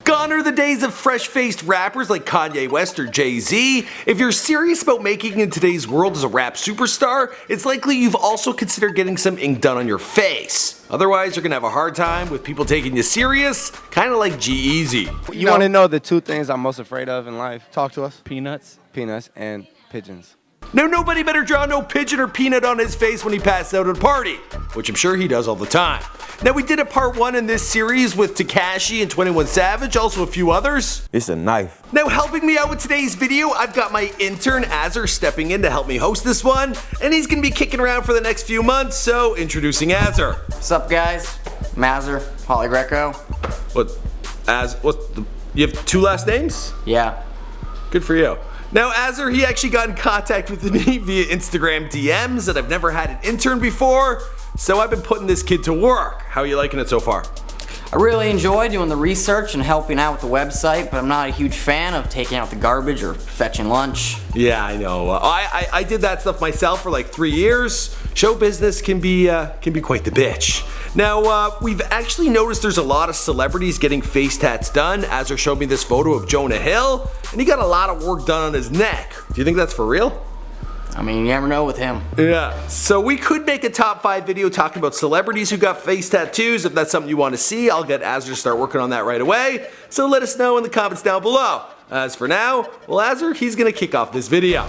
Gone are the days of fresh-faced rappers like Kanye West or Jay-Z. If you're serious about making it in today's world as a rap superstar, it's likely you've also considered getting some ink done on your face. Otherwise, you're gonna have a hard time with people taking you serious, kind of like G-Eazy. You want to know the two things I'm most afraid of in life? Talk to us. Peanuts and pigeons. Now, nobody better draw no pigeon or peanut on his face when he passes out at a party, which I'm sure he does all the time. Now, we did a part 1 in this series with Tekashi and 21 Savage, also a few others. It's a knife. Now, helping me out with today's video, I've got my intern Azzer stepping in to help me host this one, and he's gonna be kicking around for the next few months, so introducing Azzer. What's up, guys? I'm Azzer, Holly Greco. You have 2 last names? Yeah. Good for you. Now, Azzer, he actually got in contact with me via Instagram DMs, and I've never had an intern before, so I've been putting this kid to work. How are you liking it so far? I really enjoy doing the research and helping out with the website, but I'm not a huge fan of taking out the garbage or fetching lunch. Yeah, I know. I did that stuff myself for like 3 years. Show business can be quite the bitch. Now, we've actually noticed there's a lot of celebrities getting face tats done. Azzer showed me this photo of Jonah Hill, and he got a lot of work done on his neck. Do you think that's for real? I mean, you never know with him. Yeah, so we could make a top 5 video talking about celebrities who got face tattoos. If that's something you want to see, I'll get Azzer to start working on that right away. So let us know in the comments down below. As for now, well, Azzer, he's gonna kick off this video.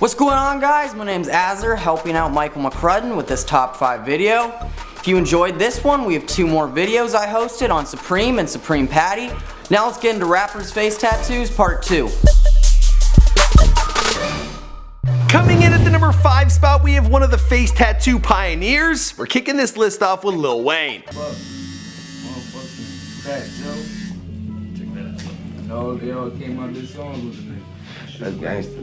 What's going on, guys? My name's Azzer, helping out Michael McCrudden with this top 5 video. If you enjoyed this one, we have 2 more videos I hosted on Supreme and Supreme Patty. Now let's get into rappers' face tattoos, part 2. Coming in at the number 5 spot, we have one of the face tattoo pioneers. We're kicking this list off with Lil Wayne. That's gangster.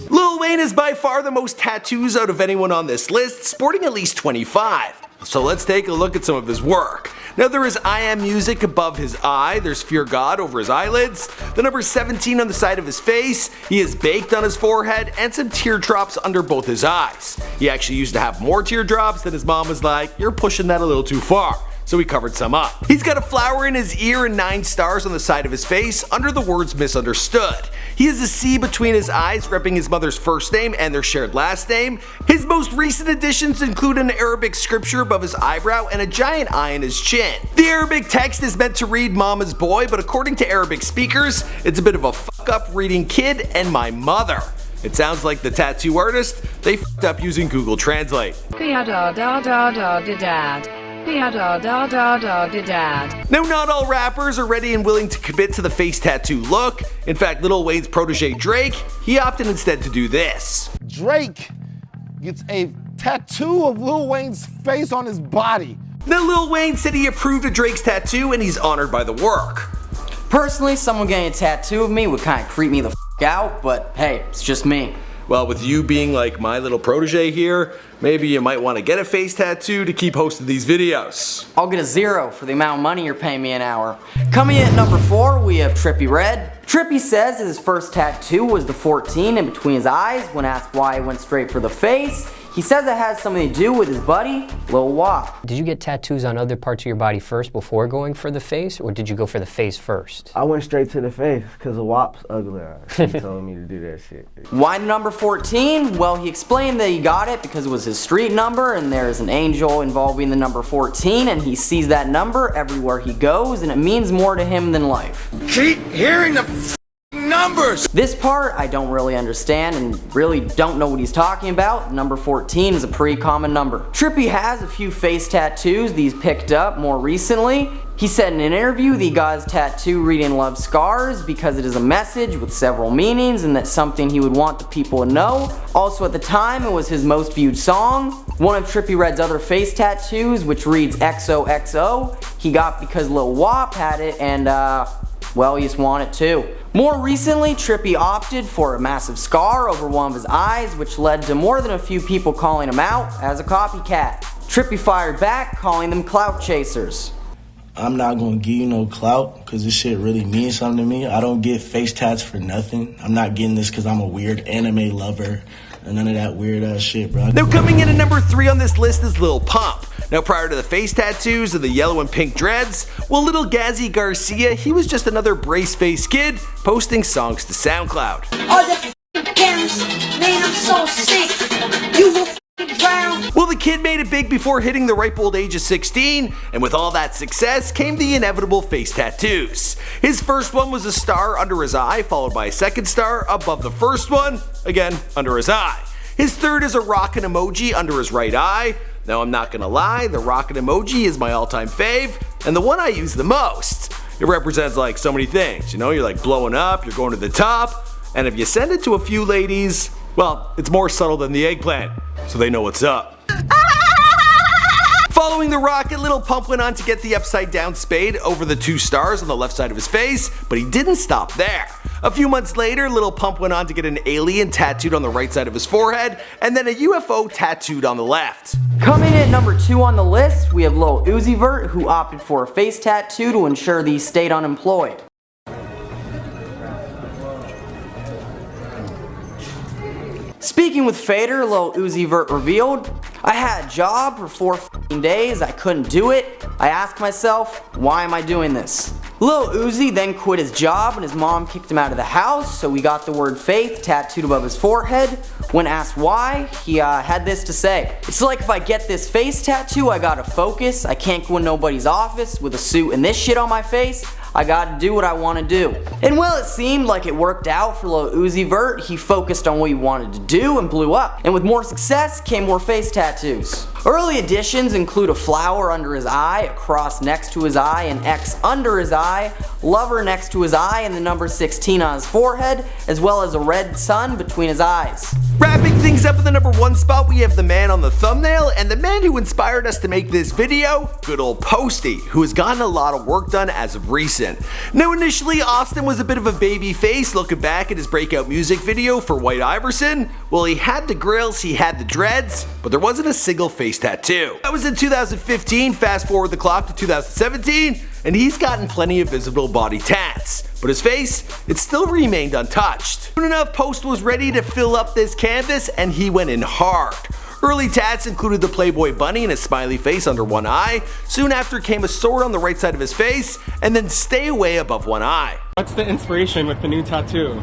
Lil Wayne is by far the most tattoos out of anyone on this list, sporting at least 25. So let's take a look at some of his work. Now, there is I Am Music above his eye, there's Fear God over his eyelids, the number 17 on the side of his face, he is baked on his forehead, and some teardrops under both his eyes. He actually used to have more teardrops, then his mom was like, "You're pushing that a little too far." So he covered some up. He's got a flower in his ear and 9 stars on the side of his face under the words misunderstood. He has a C between his eyes repping his mother's first name and their shared last name. His most recent additions include an Arabic scripture above his eyebrow and a giant eye in his chin. The Arabic text is meant to read Mama's boy, but according to Arabic speakers, it's a bit of a fuck up reading kid and my mother. It sounds like the tattoo artist, they fucked up using Google Translate. Now, not all rappers are ready and willing to commit to the face tattoo look. In fact, Lil Wayne's protege Drake, he opted instead to do this. Drake gets a tattoo of Lil Wayne's face on his body. Now, Lil Wayne said he approved of Drake's tattoo and he's honored by the work. Personally, someone getting a tattoo of me would kind of creep me the f out, but hey, it's just me. Well, with you being like my little protege here, maybe you might want to get a face tattoo to keep hosting these videos. I'll get a 0 for the amount of money you're paying me an hour. Coming in at number 4, we have Trippy Red. Trippy says that his first tattoo was the 14 in between his eyes. When asked why he went straight for the face, he says it has something to do with his buddy, Lil Wop. Did you get tattoos on other parts of your body first before going for the face, or did you go for the face first? I went straight to the face because the Wop's ugly. He told me to do that shit. Why number 14? Well, he explained that he got it because it was his street number and there's an angel involving the number 14 and he sees that number everywhere he goes and it means more to him than life. Keep hearing the numbers! This part I don't really understand and really don't know what he's talking about. Number 14 is a pretty common number. Trippy has a few face tattoos these picked up more recently. He said in an interview that he got his tattoo reading Love Scars because it is a message with several meanings and that's something he would want the people to know. Also at the time it was his most viewed song. One of Trippy Red's other face tattoos, which reads XOXO, he got because Lil Wop had it and well, he just wanted it too. More recently, Trippy opted for a massive scar over one of his eyes, which led to more than a few people calling him out as a copycat. Trippy fired back, calling them clout chasers. I'm not gonna give you no clout, cause this shit really means something to me. I don't get face tats for nothing. I'm not getting this cause I'm a weird anime lover and none of that weird ass shit, bro. Now, coming in at number 3 on this list is Lil Pump. Now prior to the face tattoos and the yellow and pink dreads, well, little Gazzy Garcia, he was just another brace-faced kid posting songs to SoundCloud. All the cameras, man, I'm so sick. You will drown. Well, the kid made it big before hitting the ripe old age of 16, and with all that success came the inevitable face tattoos. His first one was a star under his eye, followed by a second star above the first one, again under his eye. His third is a rockin' emoji under his right eye. Now I'm not gonna lie, the rockin' emoji is my all-time fave, and the one I use the most. It represents like so many things, you know, you're like blowing up, you're going to the top, and if you send it to a few ladies, well, it's more subtle than the eggplant, so they know what's up. Following the rocket, Lil Pump went on to get the upside down spade over the 2 stars on the left side of his face, but he didn't stop there. A few months later, Lil Pump went on to get an alien tattooed on the right side of his forehead, and then a UFO tattooed on the left. Coming in at number 2 on the list, we have Lil Vert, who opted for a face tattoo to ensure that he stayed unemployed. Speaking with Fader, Lil Vert revealed, I had a job for 4 days, I couldn't do it. I asked myself, why am I doing this? Lil Uzi then quit his job and his mom kicked him out of the house, so he got the word faith tattooed above his forehead. When asked why, he had this to say. It's like if I get this face tattoo, I gotta focus. I can't go in nobody's office with a suit and this shit on my face. I gotta do what I wanna do. And well, it seemed like it worked out for Lil Vert. He focused on what he wanted to do and blew up. And with more success came more face tattoos. Early additions include a flower under his eye, a cross next to his eye, an X under his eye, lover next to his eye, and the number 16 on his forehead, as well as a red sun between his eyes. Wrapping things up in the number 1 spot, we have the man on the thumbnail, and the man who inspired us to make this video, good old Posty, who has gotten a lot of work done as of recent. Now initially, Austin was a bit of a baby face. Looking back at his breakout music video for White Iverson, well, he had the grills, he had the dreads, but there wasn't a single face tattoo. That was in 2015, fast forward the clock to 2017, and he's gotten plenty of visible body tats. But his face, it still remained untouched. Soon enough, Post was ready to fill up this canvas, and he went in hard. Early tats included the Playboy bunny and a smiley face under one eye. Soon after came a sword on the right side of his face, and then stay away above one eye. What's the inspiration with the new tattoo?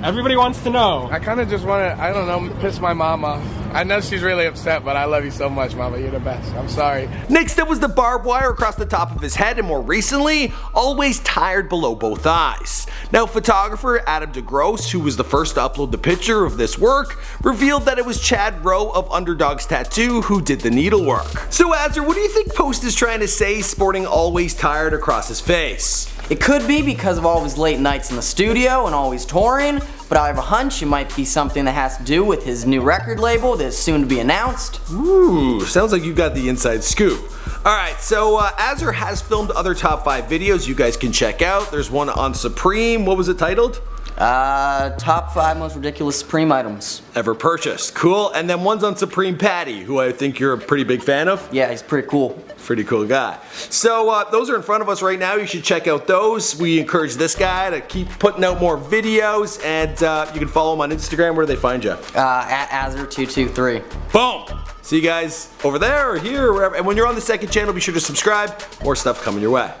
Everybody wants to know. I kind of just want to, I don't know, piss my mom off. I know she's really upset, but I love you so much, Mama. You're the best. I'm sorry. Next up was the barbed wire across the top of his head, and more recently, always tired below both eyes. Now, photographer Adam DeGrosse, who was the first to upload the picture of this work, revealed that it was Chad Rowe of Underdog's Tattoo who did the needlework. So Azar, what do you think Post is trying to say sporting always tired across his face? It could be because of all of his late nights in the studio and always touring, but I have a hunch it might be something that has to do with his new record label that is soon to be announced. Ooh, sounds like you got the inside scoop. Alright, so Azar has filmed other top 5 videos you guys can check out. There's one on Supreme. What was it titled? Top 5 most ridiculous Supreme items ever purchased. Cool. And then one's on Supreme Patty, who I think you're a pretty big fan of. Yeah, he's pretty cool. Pretty cool guy. So those are in front of us right now. You should check out those. We encourage this guy to keep putting out more videos, and you can follow him on Instagram. Where do they find you? At Azar223. Boom! See you guys over there or here or wherever. And when you're on the second channel, be sure to subscribe. More stuff coming your way.